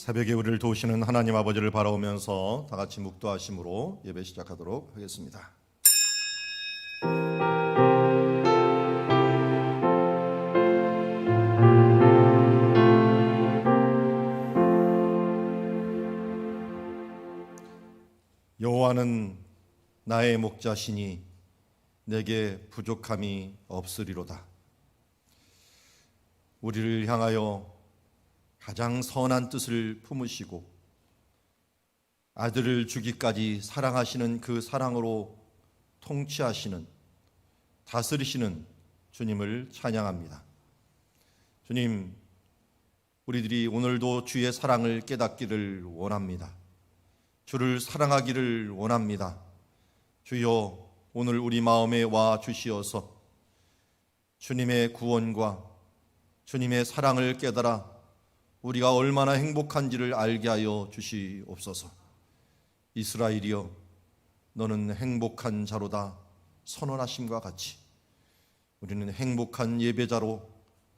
새벽에 우리를 도우시는 하나님 아버지를 바라보면서 다 같이 묵도하심으로 예배 시작하도록 하겠습니다. 여호와는 나의 목자시니 내게 부족함이 없으리로다. 우리를 향하여 가장 선한 뜻을 품으시고 아들을 주기까지 사랑하시는 그 사랑으로 통치하시는, 다스리시는 주님을 찬양합니다. 주님, 우리들이 오늘도 주의 사랑을 깨닫기를 원합니다. 주를 사랑하기를 원합니다. 주여, 오늘 우리 마음에 와 주시어서 주님의 구원과 주님의 사랑을 깨달아 우리가 얼마나 행복한지를 알게 하여 주시옵소서. 이스라엘이여, 너는 행복한 자로다 선언하심과 같이 우리는 행복한 예배자로,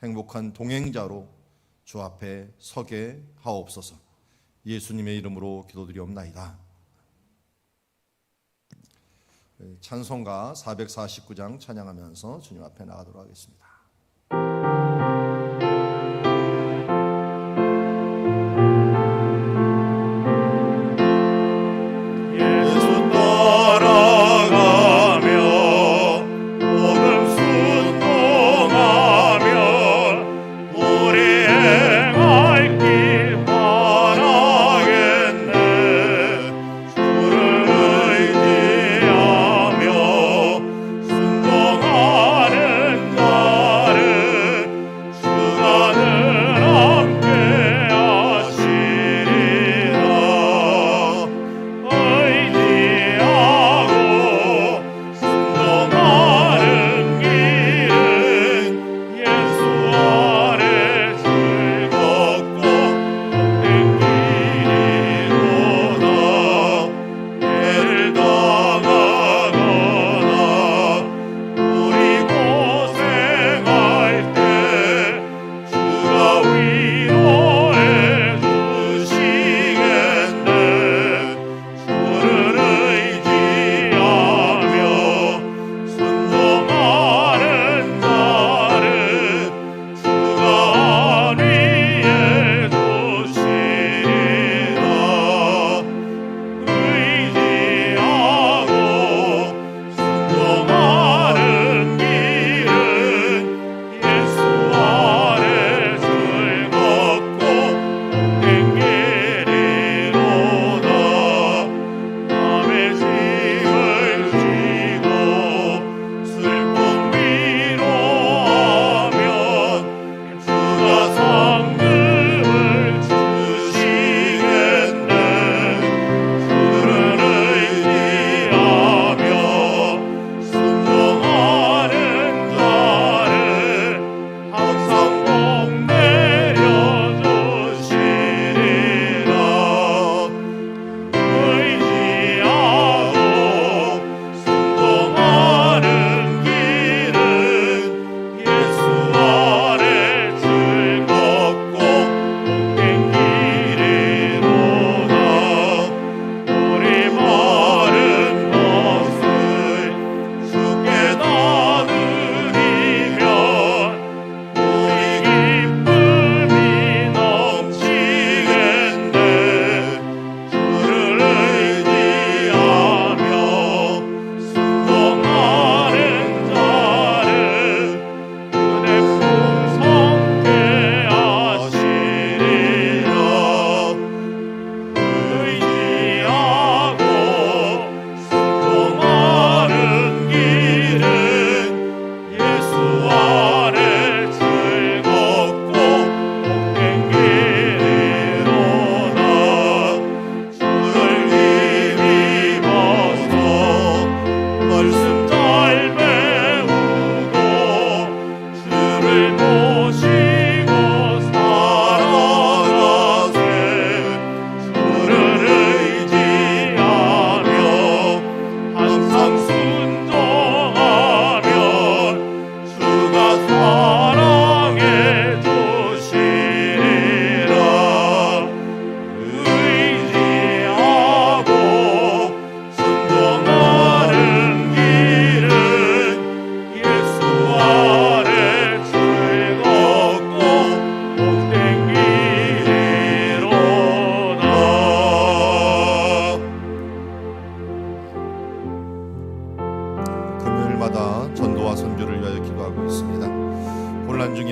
행복한 동행자로 주 앞에 서게 하옵소서. 예수님의 이름으로 기도드리옵나이다. 찬송가 449장 찬양하면서 주님 앞에 나가도록 하겠습니다. 순종하는 자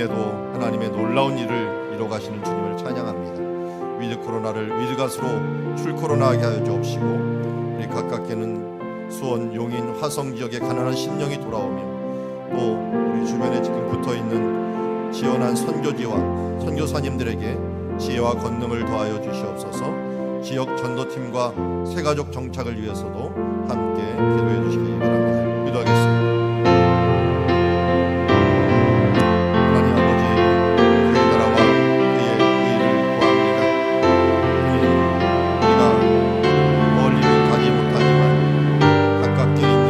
중에도 하나님의 놀라운 일을 이뤄 가시는 주님을 찬양합니다. 위드 코로나를 위드 갓으로 출 코로나하게 하여 주옵시고, 우리 가깝게는 수원, 용인, 화성 지역의 가난한 심령이 돌아오며, 또 우리 주변에 지금 붙어있는 지원한 선교지와 선교사님들에게 지혜와 권능을 더하여 주시옵소서. 지역 전도팀과 새가족 정착을 위해서도 함께 기도해 주시기 바랍니다. 기도하겠습니다. 하나님 아버지, 그의 나라와 그의 의를 구합니다. 우리가 멀리는 가지 못하지만 가깝게 있는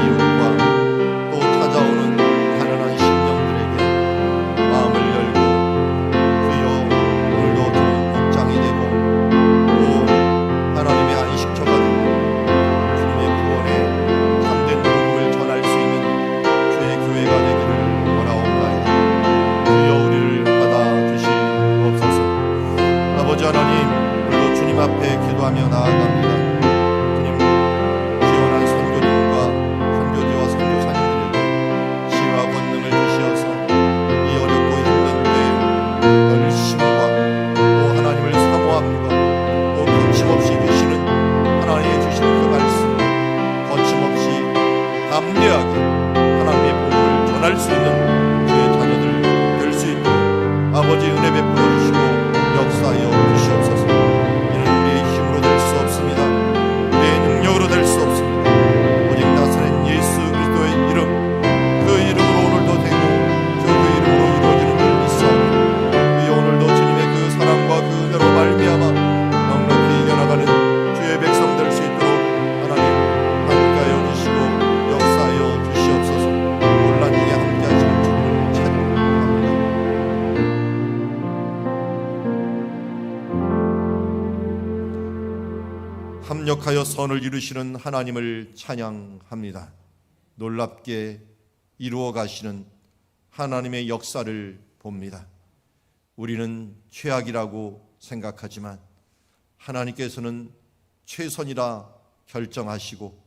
이웃과 또 찾아오는 가난한 심령들에게 마음을 열고, 주여 오늘도 좋은 목장이 되고 또 하나님의 안식처가 되고 주님의 구원의 참된 복음을 전할 수 있는 주의 교회가 되기를 원하옵나이다. 주여 우리를 받아주시옵소서. 아버지 하나님, 오늘도 주님 앞에 기도하며 나아갑니다. 주님, 지원한 선교팀과 선교지와 선교사님들에게 지혜와 권능을 주시어서 이 어렵고 힘든 때에 열심과 또 하나님을 사모함과 또 거침없이 주시는 하나님의 주시는 그 말씀, 거침없이 담대하게 하나님의 복음을 전할 수 있는 주의 자녀들 될 수 있도록 아버지 은혜 베풀어 주시고 역사하여 주시옵소서. 이는 우리의 힘으로 될 수 없습니다. 우리의 능력으로 될 수 없습니다. 오직 나사렛 예수 그리스도의 이름, 그 이름으로 오늘도 되고 그 이름으로 이루어지는 줄 믿사오니, 주여 오늘도 주님의 그 사랑과 그 은혜로 말미암아 넉넉히 이겨나가는 주의 백성 될 수 있도록 하나님 함께하여 주시고 역사하여 주시옵소서. 혼란 중에 함께하시는 주님을 찬양합니다. 합력하여 선을 이루시는 하나님을 찬양합니다. 놀랍게 이루어 가시는 하나님의 역사를 봅니다. 우리는 최악이라고 생각하지만 하나님께서는 최선이라 결정하시고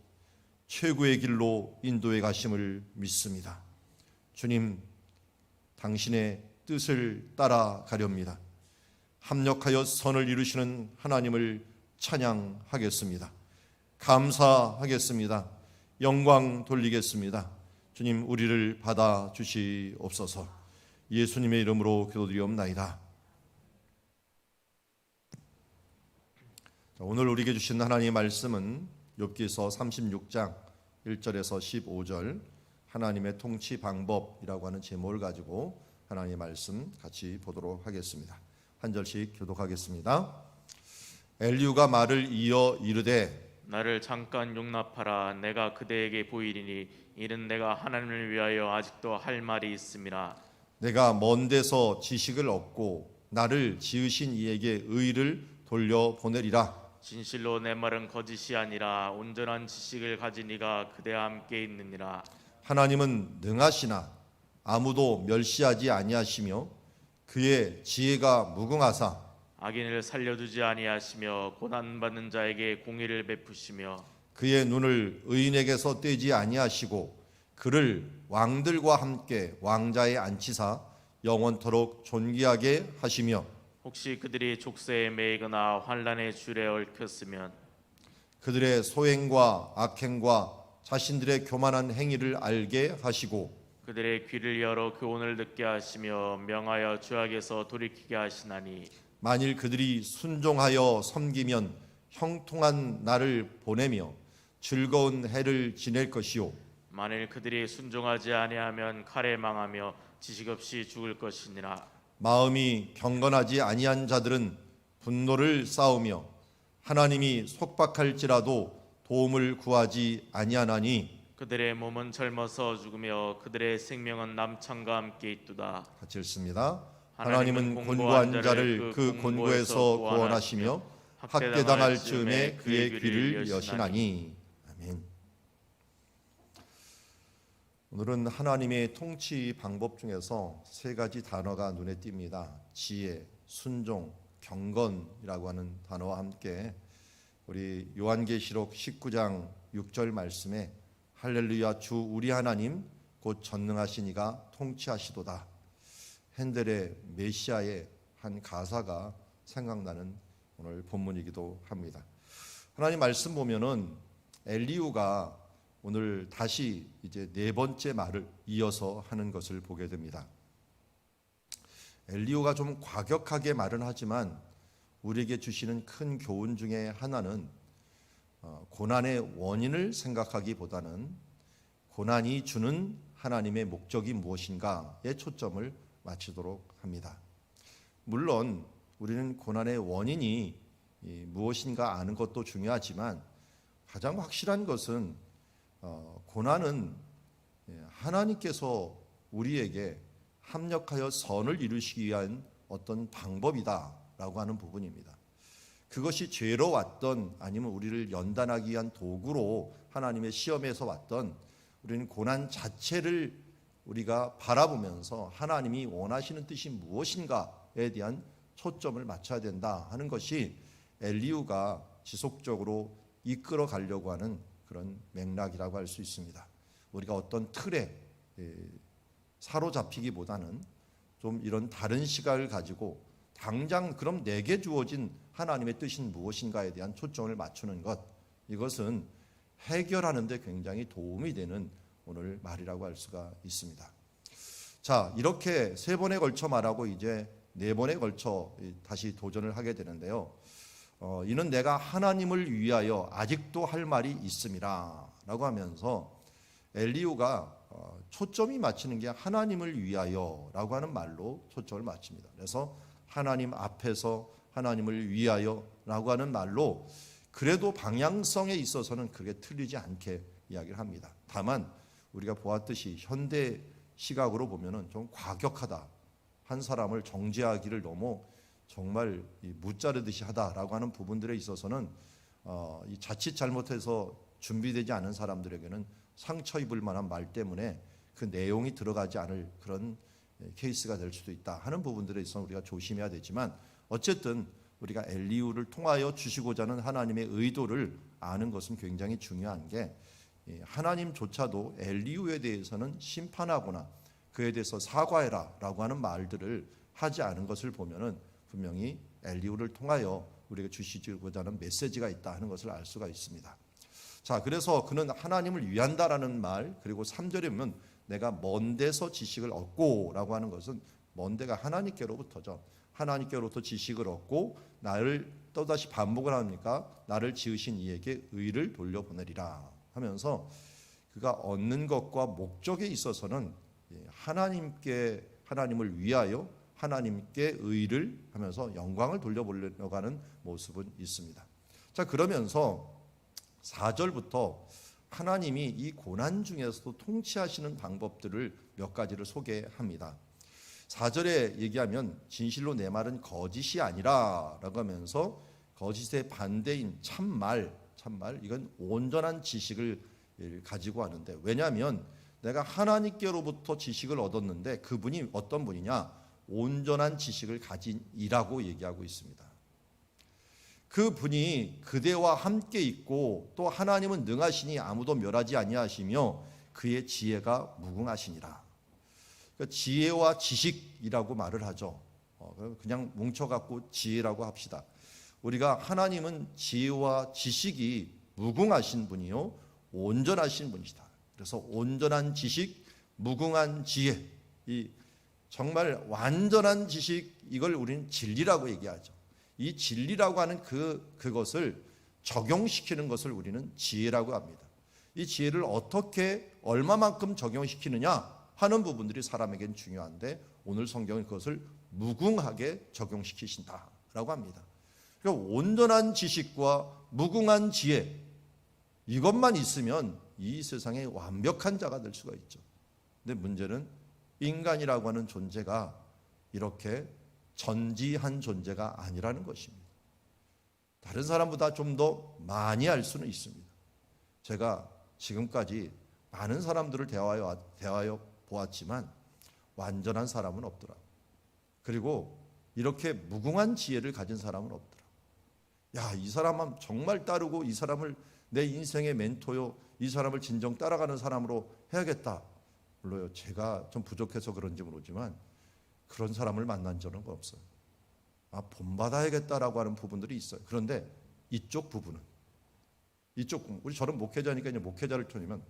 최고의 길로 인도해 가심을 믿습니다. 주님, 당신의 뜻을 따라가렵니다. 합력하여 선을 이루시는 하나님을 찬양하겠습니다. 감사하겠습니다. 영광 돌리겠습니다. 주님, 우리를 받아 주시옵소서. 예수님의 이름으로 기도드리옵나이다. 오늘 우리에게 주신 하나님의 말씀은 욥기서 36장 1절에서 15절, 하나님의 통치 방법이라고 하는 제목을 가지고 하나님의 말씀 같이 보도록 하겠습니다. 한 절씩 교독하겠습니다. 엘리후가 말을 이어 이르되, 나를 잠깐 용납하라. 내가 그대에게 보이리니 이는 내가 하나님을 위하여 아직도 할 말이 있음이라. 내가 먼 데서 지식을 얻고 나를 지으신 이에게 의를 돌려보내리라. 진실로 내 말은 거짓이 아니라 온전한 지식을 가진 이가 그대와 함께 있느니라. 하나님은 능하시나 아무도 멸시하지 아니하시며 그의 지혜가 무궁하사 악인을 살려두지 아니하시며 고난받는 자에게 공의를 베푸시며 그의 눈을 의인에게서 떼지 아니하시고 그를 왕들과 함께 왕자에 앉히사 영원토록 존귀하게 하시며, 혹시 그들이 족쇄에 매이거나 환란의 줄에 얽혔으면 그들의 소행과 악행과 자신들의 교만한 행위를 알게 하시고 그들의 귀를 열어 교훈을 듣게 하시며 명하여 죄악에서 돌이키게 하시나니, 만일 그들이 순종하여 섬기면 형통한 날을 보내며 즐거운 해를 지낼 것이요, 만일 그들이 순종하지 아니하면 칼에 망하며 지식 없이 죽을 것이니라. 마음이 경건하지 아니한 자들은 분노를 쌓으며 하나님이 속박할지라도 도움을 구하지 아니하나니, 그들의 몸은 젊어서 죽으며 그들의 생명은 남창과 함께 있도다. 같이 읽습니다. 하나님은 곤고한 자를 그 곤고에서 구원하시며 학대당할 즈음에 그의 귀를 여시나니. 아멘. 오늘은 하나님의 통치 방법 중에서 세 가지 단어가 눈에 띕니다. 지혜, 순종, 경건이라고 하는 단어와 함께 우리 요한계시록 19장 6절 말씀에 할렐루야 주 우리 하나님 곧 전능하신 이가 통치하시도다. 핸델의 메시아의 한 가사가 생각나는 오늘 본문이기도 합니다. 하나님 말씀 보면은 엘리후가 오늘 다시 이제 네 번째 말을 이어서 하는 것을 보게 됩니다. 엘리후가 좀 과격하게 말은 하지만 우리에게 주시는 큰 교훈 중에 하나는 고난의 원인을 생각하기보다는 고난이 주는 하나님의 목적이 무엇인가에 초점을 맞추도록 합니다. 물론 우리는 고난의 원인이 무엇인가 아는 것도 중요하지만 가장 확실한 것은 고난은 하나님께서 우리에게 합력하여 선을 이루시기 위한 어떤 방법이다라고 하는 부분입니다. 그것이 죄로 왔던 아니면 우리를 연단하기 위한 도구로 하나님의 시험에서 왔던 우리는 고난 자체를 우리가 바라보면서 하나님이 원하시는 뜻이 무엇인가에 대한 초점을 맞춰야 된다 하는 것이 엘리후가 지속적으로 이끌어 가려고 하는 그런 맥락이라고 할 수 있습니다. 우리가 어떤 틀에 사로잡히기보다는 좀 이런 다른 시각을 가지고 당장 그럼 내게 주어진 하나님의 뜻은 무엇인가에 대한 초점을 맞추는 것, 이것은 해결하는 데 굉장히 도움이 되는 오늘 말이라고 할 수가 있습니다. 자, 이렇게 세 번에 걸쳐 말하고 이제 네 번에 걸쳐 다시 도전을 하게 되는데요. 이는 내가 하나님을 위하여 아직도 할 말이 있음이라 라고 하면서 엘리후가 초점이 맞추는 게 하나님을 위하여 라고 하는 말로 초점을 맞춥니다. 그래서 하나님 앞에서 하나님을 위하여 라고 하는 말로 그래도 방향성에 있어서는 그게 틀리지 않게 이야기를 합니다. 다만 우리가 보았듯이 현대 시각으로 보면은 좀 과격하다, 한 사람을 정죄하기를 너무 정말 무자르듯이 하다라고 하는 부분들에 있어서는 이 자칫 잘못해서 준비되지 않은 사람들에게는 상처 입을 만한 말 때문에 그 내용이 들어가지 않을 그런 케이스가 될 수도 있다 하는 부분들에 있어서 우리가 조심해야 되지만, 어쨌든 우리가 엘리후를 통하여 주시고자 하는 하나님의 의도를 아는 것은 굉장히 중요한 게, 하나님조차도 엘리후에 대해서는 심판하거나 그에 대해서 사과해라 라고 하는 말들을 하지 않은 것을 보면은 분명히 엘리후를 통하여 우리가 주시고자 하는 메시지가 있다 하는 것을 알 수가 있습니다. 자, 그래서 그는 하나님을 위한다라는 말, 그리고 3절에 보면 내가 먼 데서 지식을 얻고 라고 하는 것은 먼 데가 하나님께로부터죠. 하나님께로부터 지식을 얻고 나를 또다시 반복을 합니까? 나를 지으신 이에게 의를 돌려보내리라 하면서 그가 얻는 것과 목적에 있어서는 하나님을 위하여 하나님께 의를 하면서 영광을 돌려보려고 하는 모습은 있습니다. 자, 그러면서 4절부터 하나님이 이 고난 중에서도 통치하시는 방법들을 몇 가지를 소개합니다. 4절에 얘기하면 진실로 내 말은 거짓이 아니라 라고 하면서 거짓의 반대인 참말, 이건 온전한 지식을 가지고 하는데, 왜냐하면 내가 하나님께로부터 지식을 얻었는데 그분이 어떤 분이냐? 온전한 지식을 가진 이라고 얘기하고 있습니다. 그 분이 그대와 함께 있고 또 하나님은 능하시니 아무도 멸하지 아니하시며 그의 지혜가 무궁하시니라. 그러니까 지혜와 지식이라고 말을 하죠. 그냥 뭉쳐갖고 지혜라고 합시다. 우리가 하나님은 지혜와 지식이 무궁하신 분이요 온전하신 분이시다. 그래서 온전한 지식, 무궁한 지혜, 이 정말 완전한 지식, 이걸 우리는 진리라고 얘기하죠. 이 진리라고 하는 그것을 적용시키는 것을 우리는 지혜라고 합니다. 이 지혜를 어떻게 얼마만큼 적용시키느냐 하는 부분들이 사람에겐 중요한데, 오늘 성경은 그것을 무궁하게 적용시키신다라고 합니다. 그러니까 온전한 지식과 무궁한 지혜, 이것만 있으면 이 세상에 완벽한 자가 될 수가 있죠. 근데 문제는 인간이라고 하는 존재가 이렇게 전지한 존재가 아니라는 것입니다. 다른 사람보다 좀 더 많이 알 수는 있습니다. 제가 지금까지 많은 사람들을 대하여 보았지만 완전한 사람은 없더라고요. 그리고 이렇게 무궁한 지혜를 가진 사람은 없더라고요. 야, 이 사람만 정말 따르고 이 사람을 내 인생의 멘토요, 이 사람을 진정 따라가는 사람으로 해야겠다. 물론요, 제가 좀 부족해서 그런지 모르지만 그런 사람을 만난 적은 없어요. 본받아야겠다라고 하는 부분들이 있어요. 그런데 이쪽 부분은 우리 저런 목회자니까 이제 목회자를 통하면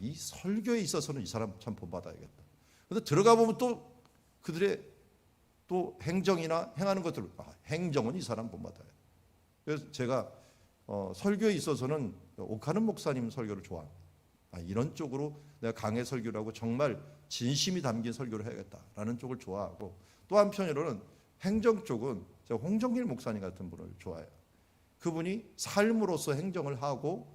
이 설교에 있어서는 이 사람 참 본받아야겠다. 그런데 들어가 보면 또 그들의 또 행정이나 행하는 것들 행정은 이 사람 본받아야 돼. 그래서 제가 설교에 있어서는 옥하는 목사님 설교를 좋아합니다. 이런 쪽으로 내가 강해 설교를 하고 정말 진심이 담긴 설교를 해야겠다라는 쪽을 좋아하고, 또 한편으로는 행정 쪽은 제가 홍정길 목사님 같은 분을 좋아해요. 그분이 삶으로서 행정을 하고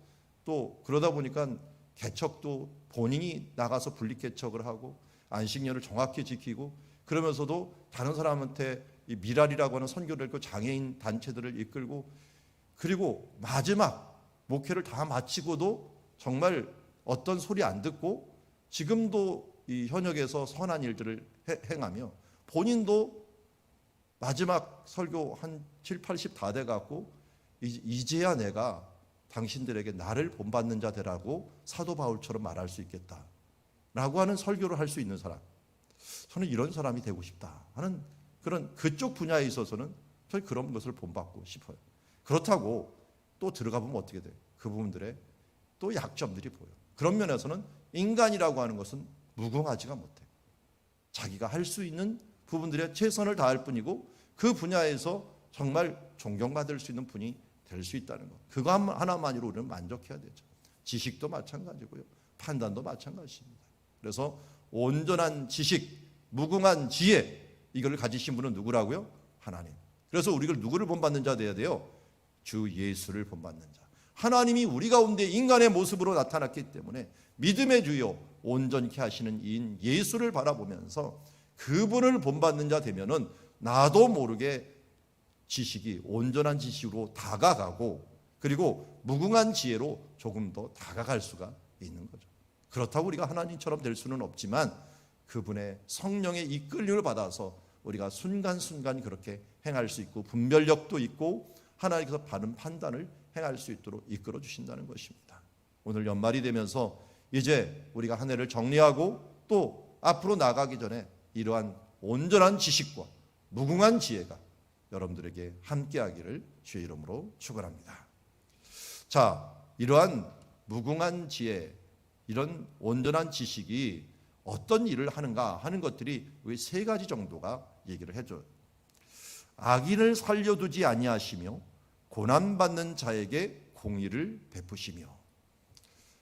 또 그러다 보니까 개척도 본인이 나가서 분립개척을 하고 안식년을 정확히 지키고, 그러면서도 다른 사람한테 이 미랄이라고 하는 선교를 읽고 장애인 단체들을 이끌고, 그리고 마지막 목회를 다 마치고도 정말 어떤 소리 안 듣고 지금도 이 현역에서 선한 일들을 행하며, 본인도 마지막 설교 한 7, 80 다 돼갖고 이제야 내가 당신들에게 나를 본받는 자 되라고 사도 바울처럼 말할 수 있겠다라고 하는 설교를 할 수 있는 사람, 저는 이런 사람이 되고 싶다 하는 그런 그쪽 분야에 있어서는 저희 그런 것을 본받고 싶어요. 그렇다고 또 들어가 보면 어떻게 돼요? 그 부분들의 또 약점들이 보여요. 그런 면에서는 인간이라고 하는 것은 무궁하지가 못해요. 자기가 할 수 있는 부분들에 최선을 다할 뿐이고 그 분야에서 정말 존경받을 수 있는 분이 될 수 있다는 것, 그거 하나만으로 우리는 만족해야 되죠. 지식도 마찬가지고요, 판단도 마찬가지입니다. 그래서 온전한 지식, 무궁한 지혜, 이걸 가지신 분은 누구라고요? 하나님. 그래서 우리가 누구를 본받는 자 돼야 돼요? 주 예수를 본받는 자. 하나님이 우리 가운데 인간의 모습으로 나타났기 때문에 믿음의 주요 온전케 하시는 이인 예수를 바라보면서 그분을 본받는 자 되면은 나도 모르게 지식이 온전한 지식으로 다가가고, 그리고 무궁한 지혜로 조금 더 다가갈 수가 있는 거죠. 그렇다고 우리가 하나님처럼 될 수는 없지만 그분의 성령의 이끌림을 받아서 우리가 순간순간 그렇게 행할 수 있고 분별력도 있고 하나님께서 바른 판단을 행할 수 있도록 이끌어 주신다는 것입니다. 오늘 연말이 되면서 이제 우리가 한 해를 정리하고 또 앞으로 나가기 전에 이러한 온전한 지식과 무궁한 지혜가 여러분들에게 함께하기를 주의 이름으로 축원합니다. 자, 이러한 무궁한 지혜, 이런 온전한 지식이 어떤 일을 하는가 하는 것들이 우리 세 가지 정도가 얘기를 해줘요. 악인을 살려두지 아니하시며 고난받는 자에게 공의를 베푸시며.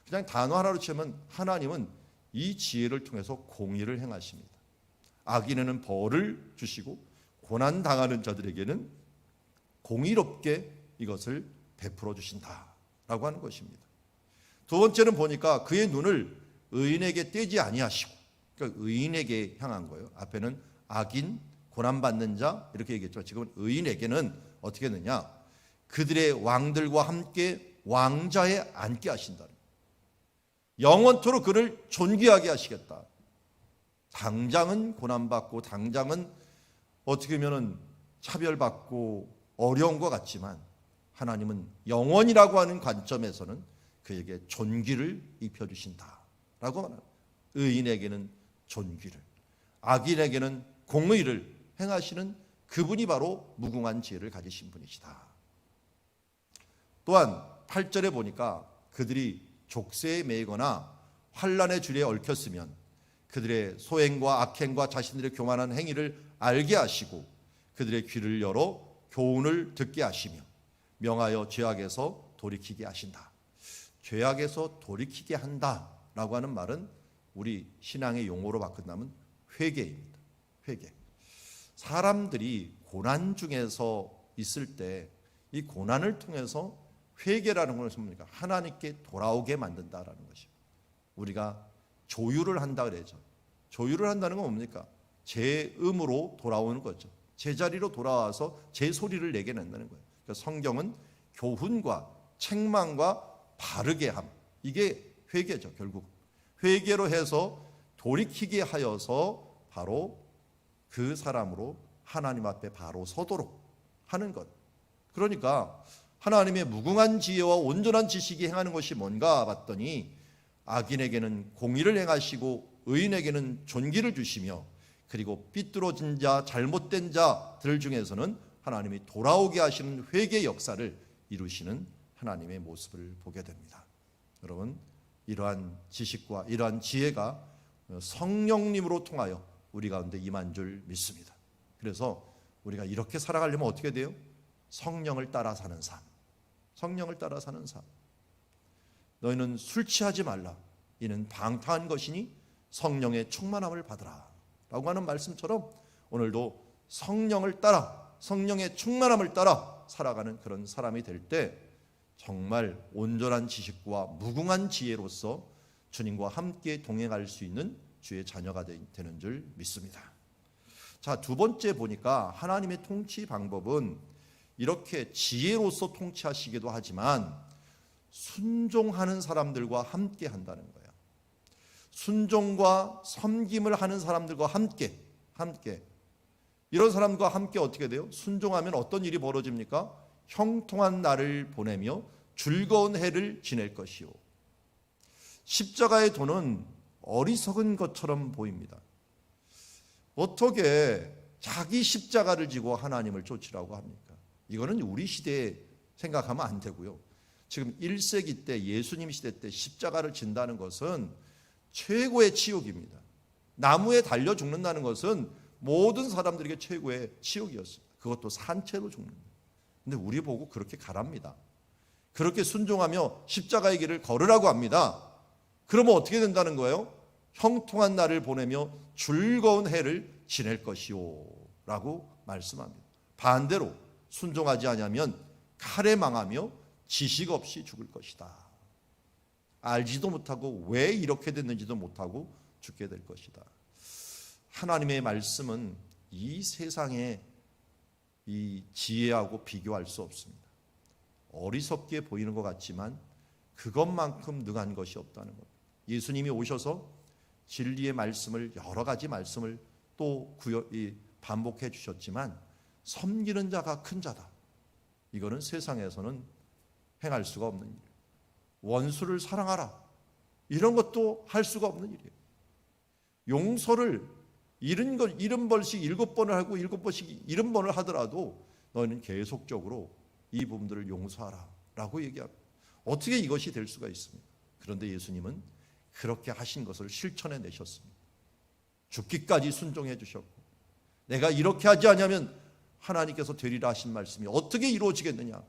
그냥 단어 하나로 치면 하나님은 이 지혜를 통해서 공의를 행하십니다. 악인에는 벌을 주시고 고난당하는 자들에게는 공의롭게 이것을 베풀어 주신다라고 하는 것입니다. 두 번째는 보니까 그의 눈을 의인에게 떼지 아니하시고, 그러니까 의인에게 향한 거예요. 앞에는 악인, 고난받는 자 이렇게 얘기했죠. 지금은 의인에게는 어떻게 했느냐, 그들의 왕들과 함께 왕자에 앉게 하신다. 영원토록 그를 존귀하게 하시겠다. 당장은 고난받고 당장은 어떻게 보면 차별받고 어려운 것 같지만 하나님은 영원이라고 하는 관점에서는 그에게 존귀를 입혀주신다라고 말합니다. 의인에게는 존귀를, 악인에게는 공의를 행하시는 그분이 바로 무궁한 지혜를 가지신 분이시다. 또한 8절에 보니까 그들이 족쇄에 매이거나 환난의 줄에 얽혔으면 그들의 소행과 악행과 자신들의 교만한 행위를 알게 하시고 그들의 귀를 열어 교훈을 듣게 하시며 명하여 죄악에서 돌이키게 하신다. 죄악에서 돌이키게 한다라고 하는 말은 우리 신앙의 용어로 바꾼다면 회개입니다. 회개. 사람들이 고난 중에서 있을 때 이 고난을 통해서 회개라는 것은 뭡니까? 하나님께 돌아오게 만든다라는 것이에요. 우리가 조율을 한다 그러죠. 조율을 한다는 건 뭡니까? 제 음으로 돌아오는 거죠. 제자리로 돌아와서 제 소리를 내게 낸다는 거예요. 그러니까 성경은 교훈과 책망과 바르게 함, 이게 회개죠. 결국 회개로 해서 돌이키게 하여서 바로 그 사람으로 하나님 앞에 바로 서도록 하는 것. 그러니까 하나님의 무궁한 지혜와 온전한 지식이 행하는 것이 뭔가 봤더니 악인에게는 공의를 행하시고 의인에게는 존귀를 주시며 그리고 삐뚤어진 자, 잘못된 자들 중에서는 하나님이 돌아오게 하시는 회개 역사를 이루시는 하나님의 모습을 보게 됩니다. 여러분, 이러한 지식과 이러한 지혜가 성령님으로 통하여 우리 가운데 임한 줄 믿습니다. 그래서 우리가 이렇게 살아가려면 어떻게 돼요? 성령을 따라 사는 삶. 성령을 따라 사는 삶. 너희는 술 취하지 말라. 이는 방탕한 것이니 성령의 충만함을 받으라. 라고 하는 말씀처럼 오늘도 성령을 따라, 성령의 충만함을 따라 살아가는 그런 사람이 될 때 정말 온전한 지식과 무궁한 지혜로서 주님과 함께 동행할 수 있는 주의 자녀가 되는 줄 믿습니다. 자, 두 번째 보니까 하나님의 통치 방법은 이렇게 지혜로서 통치하시기도 하지만 순종하는 사람들과 함께 한다는 거예요. 순종과 섬김을 하는 사람들과 함께 이런 사람과 함께 어떻게 돼요? 순종하면 어떤 일이 벌어집니까? 형통한 날을 보내며 즐거운 해를 지낼 것이요. 십자가의 도는 어리석은 것처럼 보입니다. 어떻게 자기 십자가를 지고 하나님을 쫓으라고 합니까? 이거는 우리 시대에 생각하면 안 되고요. 지금 1세기 때, 예수님 시대 때 십자가를 진다는 것은 최고의 치욕입니다. 나무에 달려 죽는다는 것은 모든 사람들에게 최고의 치욕이었습니다. 그것도 산채로 죽는다. 근데 우리 보고 그렇게 가랍니다. 그렇게 순종하며 십자가의 길을 걸으라고 합니다. 그러면 어떻게 된다는 거예요? 형통한 날을 보내며 즐거운 해를 지낼 것이요 라고 말씀합니다. 반대로 순종하지 않으면 칼에 망하며 지식 없이 죽을 것이다. 알지도 못하고 왜 이렇게 됐는지도 못하고 죽게 될 것이다. 하나님의 말씀은 이 세상의 이 지혜하고 비교할 수 없습니다. 어리석게 보이는 것 같지만 그것만큼 능한 것이 없다는 것. 예수님이 오셔서 진리의 말씀을, 여러 가지 말씀을 또 반복해 주셨지만 섬기는 자가 큰 자다. 이거는 세상에서는 행할 수가 없는 일. 원수를 사랑하라. 이런 것도 할 수가 없는 일이에요. 용서를 70번씩 7번을 하고 7번씩 70번을 하더라도 너희는 계속적으로 이 부분들을 용서하라 라고 얘기합니다. 어떻게 이것이 될 수가 있습니까? 그런데 예수님은 그렇게 하신 것을 실천해 내셨습니다. 죽기까지 순종해 주셨고, 내가 이렇게 하지 않으면 하나님께서 되리라 하신 말씀이 어떻게 이루어지겠느냐.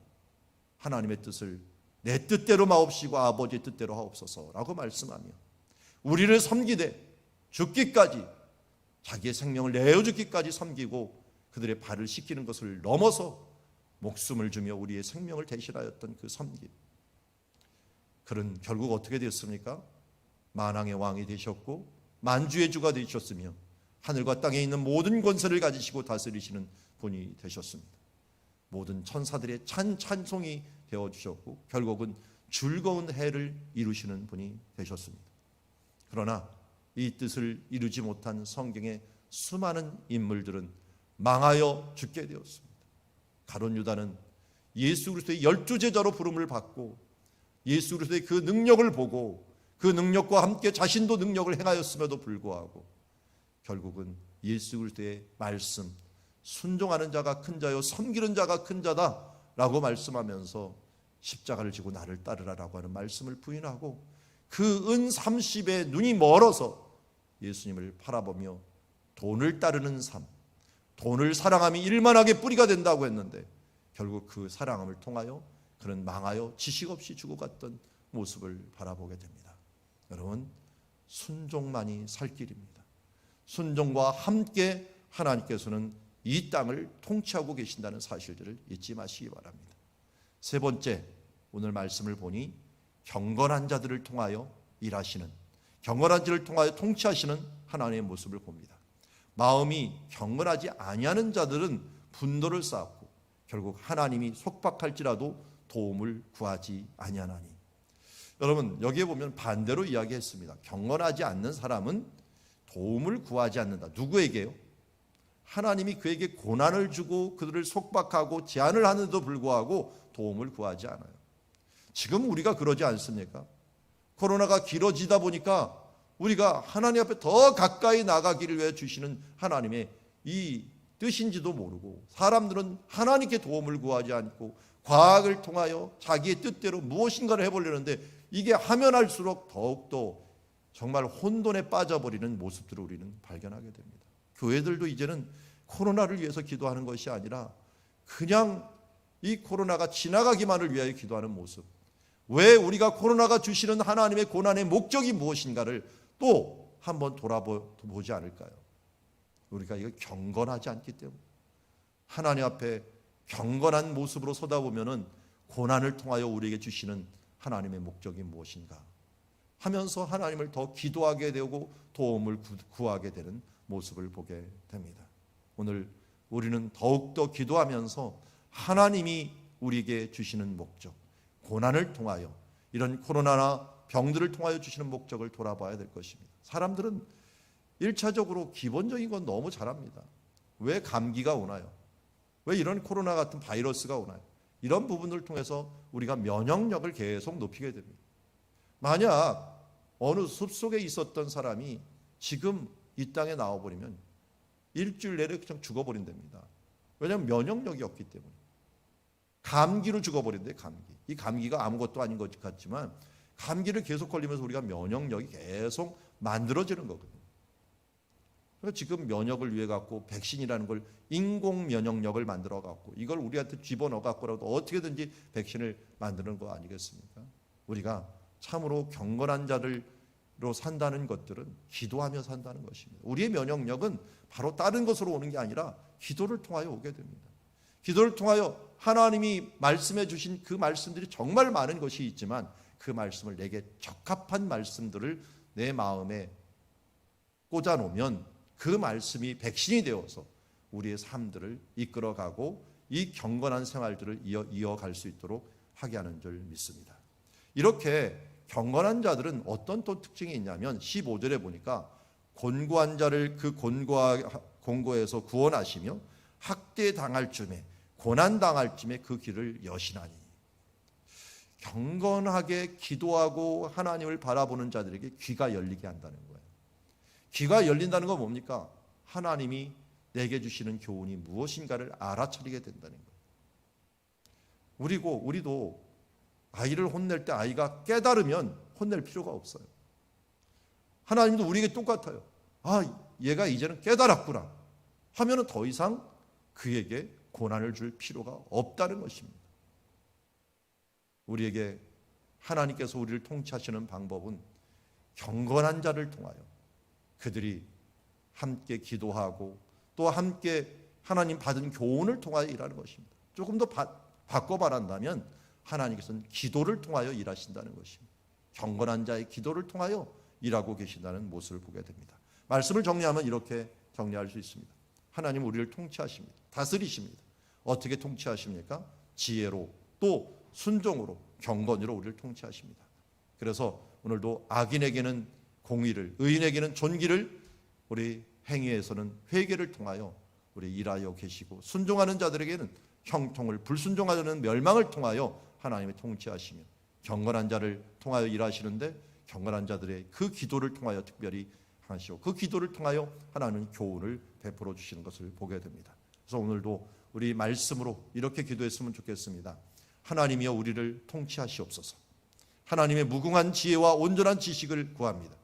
하나님의 뜻을 내 뜻대로 마옵시고 아버지의 뜻대로 하옵소서라고 말씀하며 우리를 섬기되 죽기까지, 자기의 생명을 내어주기까지 섬기고 그들의 발을 씻기는 것을 넘어서 목숨을 주며 우리의 생명을 대신하였던 그 섬김, 그는 결국 어떻게 되었습니까? 만왕의 왕이 되셨고 만주의 주가 되셨으며 하늘과 땅에 있는 모든 권세를 가지시고 다스리시는 분이 되셨습니다. 모든 천사들의 찬송이 되어주셨고 결국은 즐거운 해를 이루시는 분이 되셨습니다. 그러나 이 뜻을 이루지 못한 성경의 수많은 인물들은 망하여 죽게 되었습니다. 가룟 유다는 예수 그리스도의 12제자로 부름을 받고 예수 그리스도의 그 능력을 보고 그 능력과 함께 자신도 능력을 행하였음에도 불구하고 결국은 예수 그리스도의 말씀, 순종하는 자가 큰 자요 섬기는 자가 큰 자다라고 말씀하면서 십자가를 지고 나를 따르라라고 하는 말씀을 부인하고 그 은 30에 눈이 멀어서 예수님을 바라보며 돈을 따르는 삶, 돈을 사랑함이 일만하게 뿌리가 된다고 했는데 결국 그 사랑함을 통하여 그는 망하여 지식 없이 죽어갔던 모습을 바라보게 됩니다. 여러분, 순종만이 살 길입니다. 순종과 함께 하나님께서는 이 땅을 통치하고 계신다는 사실들을 잊지 마시기 바랍니다. 세 번째, 오늘 말씀을 보니 경건한 자들을 통하여 일하시는, 경건한 자들을 통하여 통치하시는 하나님의 모습을 봅니다. 마음이 경건하지 아니하는 자들은 분노를 쌓고 결국 하나님이 속박할지라도 도움을 구하지 아니하나니. 여러분, 여기에 보면 반대로 이야기했습니다. 경건하지 않는 사람은 도움을 구하지 않는다. 누구에게요? 하나님이 그에게 고난을 주고 그들을 속박하고 제한을 하는데도 불구하고 도움을 구하지 않아요. 지금 우리가 그러지 않습니까? 코로나가 길어지다 보니까 우리가 하나님 앞에 더 가까이 나가기를 위해 주시는 하나님의 이 뜻인지도 모르고, 사람들은 하나님께 도움을 구하지 않고 과학을 통하여 자기의 뜻대로 무엇인가를 해보려는데, 이게 하면 할수록 더욱더 정말 혼돈에 빠져버리는 모습들을 우리는 발견하게 됩니다. 교회들도 이제는 코로나를 위해서 기도하는 것이 아니라 그냥 이 코로나가 지나가기만을 위하여 기도하는 모습, 왜 우리가 코로나가 주시는 하나님의 고난의 목적이 무엇인가를 또 한번 돌아보지 않을까요? 우리가 이거 경건하지 않기 때문에, 하나님 앞에 경건한 모습으로 서다보면은 고난을 통하여 우리에게 주시는 하나님의 목적이 무엇인가 하면서 하나님을 더 기도하게 되고 도움을 구하게 되는 모습을 보게 됩니다. 오늘 우리는 더욱더 기도하면서 하나님이 우리에게 주시는 목적, 고난을 통하여, 이런 코로나나 병들을 통하여 주시는 목적을 돌아봐야 될 것입니다. 사람들은 1차적으로 기본적인 건 너무 잘합니다. 왜 감기가 오나요? 왜 이런 코로나 같은 바이러스가 오나요? 이런 부분을 통해서 우리가 면역력을 계속 높이게 됩니다. 만약 어느 숲속에 있었던 사람이 지금 이 땅에 나와버리면 일주일 내내 그냥 죽어버린답니다. 왜냐하면 면역력이 없기 때문에. 감기로 죽어버린대, 감기. 이 감기가 아무것도 아닌 것 같지만 감기를 계속 걸리면서 우리가 면역력이 계속 만들어지는 거거든요. 그래서 지금 면역을 위해 갖고 백신이라는 걸, 인공 면역력을 만들어 갖고 이걸 우리한테 집어넣어 갖고라도 어떻게든지 백신을 만드는 거 아니겠습니까? 우리가 참으로 경건한 자들로 산다는 것들은 기도하며 산다는 것입니다. 우리의 면역력은 바로 다른 것으로 오는 게 아니라 기도를 통하여 오게 됩니다. 기도를 통하여 하나님이 말씀해 주신 그 말씀들이 정말 많은 것이 있지만, 그 말씀을 내게 적합한 말씀들을 내 마음에 꽂아 놓으면 그 말씀이 백신이 되어서 우리의 삶들을 이끌어가고 이 경건한 생활들을 이어갈 수 있도록 하게 하는 줄 믿습니다. 이렇게 경건한 자들은 어떤 또 특징이 있냐면, 15절에 보니까 곤고한 자를 그 곤고에서 구원하시며 학대당할 쯤에, 고난당할 쯤에 그 길을 여시나니. 경건하게 기도하고 하나님을 바라보는 자들에게 귀가 열리게 한다는 거예요. 귀가 열린다는 건 뭡니까? 하나님이 내게 주시는 교훈이 무엇인가를 알아차리게 된다는 거예요. 우리도 아이를 혼낼 때 아이가 깨달으면 혼낼 필요가 없어요. 하나님도 우리에게 똑같아요. 얘가 이제는 깨달았구나 하면은 더 이상 그에게 고난을 줄 필요가 없다는 것입니다. 우리에게 하나님께서 우리를 통치하시는 방법은 경건한 자를 통하여, 그들이 함께 기도하고 또 함께 하나님 받은 교훈을 통하여 일하는 것입니다. 조금 더 바꿔 말한다면 하나님께서는 기도를 통하여 일하신다는 것입니다. 경건한 자의 기도를 통하여 일하고 계신다는 모습을 보게 됩니다. 말씀을 정리하면 이렇게 정리할 수 있습니다. 하나님 우리를 통치하십니다. 다스리십니다. 어떻게 통치하십니까? 지혜로, 또 순종으로, 경건으로 우리를 통치하십니다. 그래서 오늘도 악인에게는 공의를, 의인에게는 존귀를, 우리 행위에서는 회개를 통하여 우리 일하여 계시고, 순종하는 자들에게는 형통을, 불순종하는 멸망을 통하여 하나님의 통치하시며, 경건한 자를 통하여 일하시는데 경건한 자들의 그 기도를 통하여 특별히 하시고, 그 기도를 통하여 하나님은 교훈을 베풀어 주시는 것을 보게 됩니다. 그래서 오늘도 우리 말씀으로 이렇게 기도했으면 좋겠습니다. 하나님이여 우리를 통치하시옵소서. 하나님의 무궁한 지혜와 온전한 지식을 구합니다.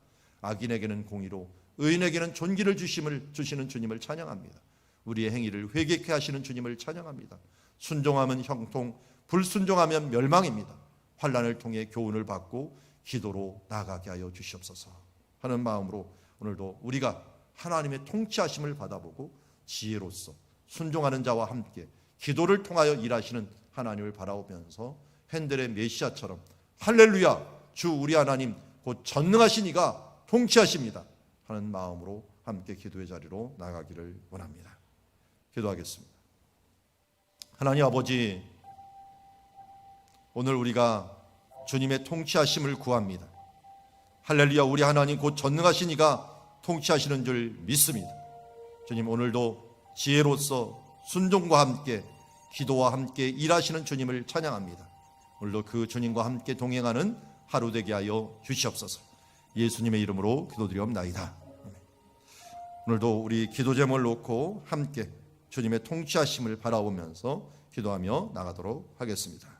악인에게는 공의로, 의인에게는 존귀를 주시는 주님을 찬양합니다. 우리의 행위를 회개케 하시는 주님을 찬양합니다. 순종하면 형통, 불순종하면 멸망입니다. 환난을 통해 교훈을 받고 기도로 나아가게 하여 주시옵소서 하는 마음으로 오늘도 우리가 하나님의 통치하심을 받아보고 지혜로서 순종하는 자와 함께 기도를 통하여 일하시는 하나님을 바라보면서 핸델의 메시아처럼 할렐루야, 주 우리 하나님 곧 전능하신 이가 통치하십니다 하는 마음으로 함께 기도의 자리로 나가기를 원합니다. 기도하겠습니다. 하나님 아버지, 오늘 우리가 주님의 통치하심을 구합니다. 할렐루야, 우리 하나님 곧 전능하신 이가 통치하시는 줄 믿습니다. 주님, 오늘도 지혜로서 순종과 함께 기도와 함께 일하시는 주님을 찬양합니다. 오늘도 그 주님과 함께 동행하는 하루 되게 하여 주시옵소서. 예수님의 이름으로 기도드리옵나이다. 오늘도 우리 기도 제목을 놓고 함께 주님의 통치하심을 바라보면서 기도하며 나가도록 하겠습니다.